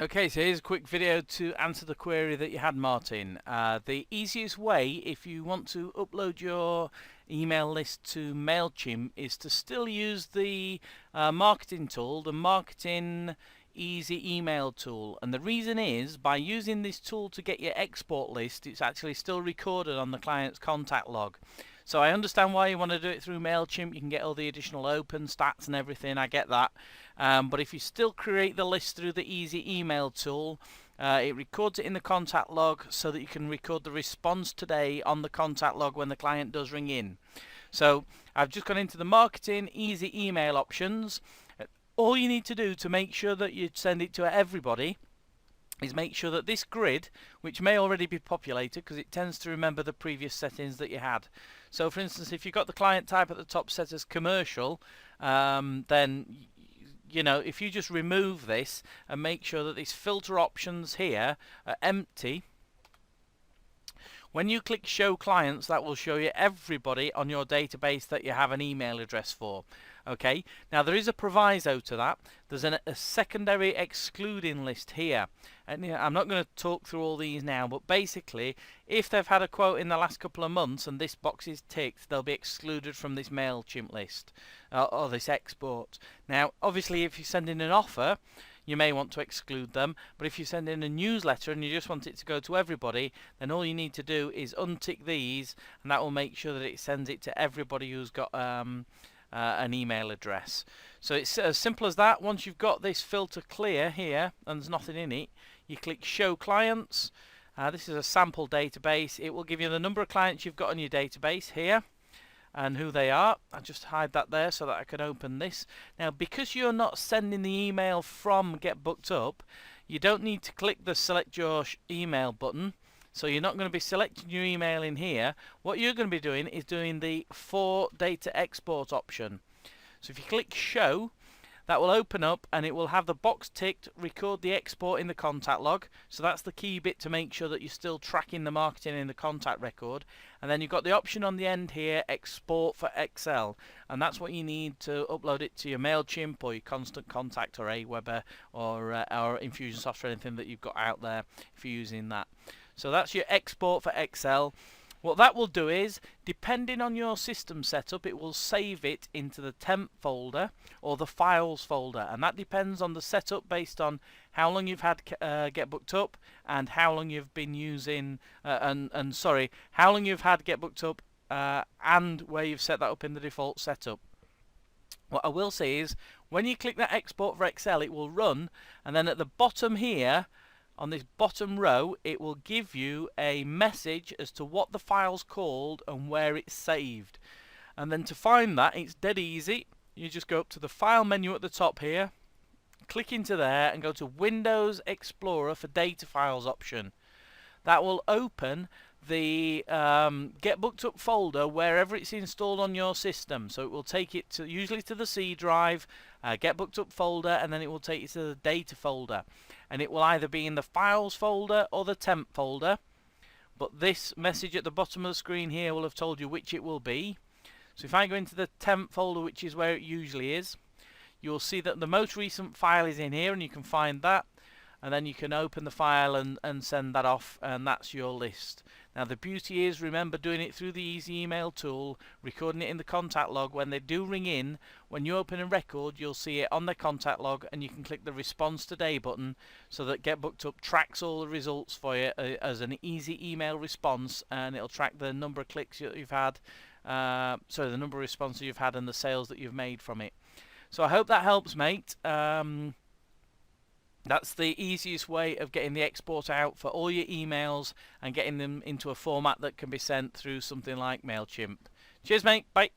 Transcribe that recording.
Okay, so here's a quick video to answer the query that you had, Martin. The easiest way, if you want to upload your email list to MailChimp, is to still use the marketing tool, the Marketing Easy Email tool. And the reason is, by using this tool to get your export list, it's actually still recorded on the client's contact log. So I understand why you want to do it through MailChimp. You can get all the additional open stats and everything. I get that. But if you still create the list through the Easy Email tool, it records it in the contact log so that you can record the response today on the contact log when the client does ring in. So I've just gone into the Marketing Easy Email options. All you need to do to make sure that you send it to everybody is make sure that this grid, which may already be populated because it tends to remember the previous settings that you had. So for instance, if you've got the client type at the top set as commercial, then if you just remove this and make sure that these filter options here are empty, when you click show clients, that will show you everybody on your database that you have an email address for. Okay, now there is a proviso to that. There's a secondary excluding list here, and I'm not going to talk through all these now, but basically if they've had a quote in the last couple of months and this box is ticked, they'll be excluded from this MailChimp list or this export. Now obviously if you send in an offer, you may want to exclude them, but if you send in a newsletter and you just want it to go to everybody, then all you need to do is untick these, and that will make sure that it sends it to everybody who's got an email address. So it's as simple as that. Once you've got this filter clear here and there's nothing in it, you click show clients. This is a sample database. It will give you the number of clients you've got on your database here and who they are. I'll just hide that there so that I can open this. Now because you're not sending the email from Get Booked Up, you don't need to click the select your email button. So you're not going to be selecting your email in here. What you're going to be doing is doing the for data export option. So if you click show, that will open up and it will have the box ticked, record the export in the contact log. So that's the key bit to make sure that you're still tracking the marketing in the contact record. And then you've got the option on the end here, export for Excel. And that's what you need to upload it to your MailChimp or your Constant Contact or Aweber or Infusionsoft or anything that you've got out there if you're using that. So that's your export for Excel. What that will do is, depending on your system setup, it will save it into the temp folder or the files folder, and that depends on the setup based on how long you've had Get Booked Up and how long you've been using how long you've had Get Booked Up and where you've set that up in the default setup. What I will say is, when you click that export for Excel, it will run, and then at the bottom here, on this bottom row, it will give you a message as to what the file's called and where it's saved. And then to find that, it's dead easy. You just go up to the file menu at the top here, click into there and go to Windows Explorer for Data Files option. That will open the Get Booked Up folder wherever it's installed on your system. So it will take it to usually to the C drive, Get Booked Up folder, and then it will take you to the data folder. And it will either be in the files folder or the temp folder. But this message at the bottom of the screen here will have told you which it will be. So if I go into the temp folder, which is where it usually is, you'll see that the most recent file is in here, and you can find that. And then you can open the file and send that off, and that's your list. Now the beauty is, remember, doing it through the Easy Email tool, recording it in the contact log. When they do ring in, when you open a record, you'll see it on the contact log, and you can click the Response Today button so that Get Booked Up tracks all the results for you as an easy email response, and it'll track the number of clicks that you've had, the number of responses you've had and the sales that you've made from it. So I hope that helps, mate. That's the easiest way of getting the export out for all your emails and getting them into a format that can be sent through something like MailChimp. Cheers, mate. Bye.